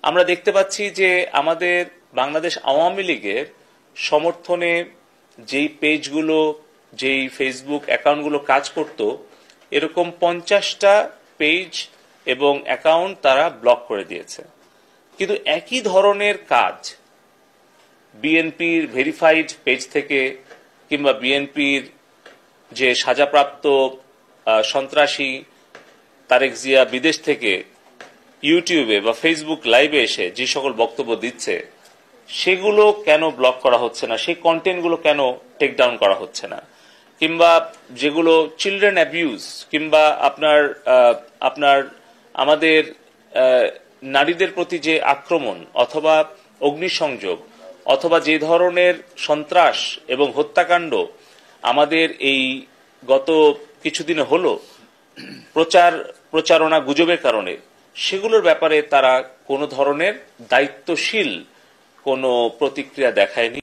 আমরা দেখতে পাচ্ছি যে আমাদের বাংলাদেশ আওয়ামী লীগের সমর্থনে যেই পেজগুলো, যেই ফেসবুক অ্যাকাউন্টগুলো কাজ করত, এরকম 50টা পেজ এবং অ্যাকাউন্ট তারা ব্লক করে দিয়েছে। কিন্তু একই ধরনের কাজ বিএনপির ভেরিফাইড পেজ থেকে কিংবা বিএনপির যে সাজাপ্রাপ্ত সন্ত্রাসী তারেক জিয়া বিদেশ থেকে ইউটিউবে বা ফেসবুক লাইভে এসে যে সকল বক্তব্য দিচ্ছে, সেগুলো কেন ব্লক করা হচ্ছে না, সেই কন্টেন্টগুলো কেন টেক ডাউন করা হচ্ছে না, কিংবা যেগুলো চিলড্রেন অ্যাবিউজ কিংবা আপনার আমাদের নারীদের প্রতি যে আক্রমণ অথবা অগ্নিসংযোগ অথবা যে ধরনের সন্ত্রাস এবং হত্যাকাণ্ড আমাদের এই গত কিছুদিনে হলো প্রচারণা গুজবের কারণে, সেগুলোর ব্যাপারে তারা কোনো ধরনের দায়িত্বশীল কোনো প্রতিক্রিয়া দেখায়নি।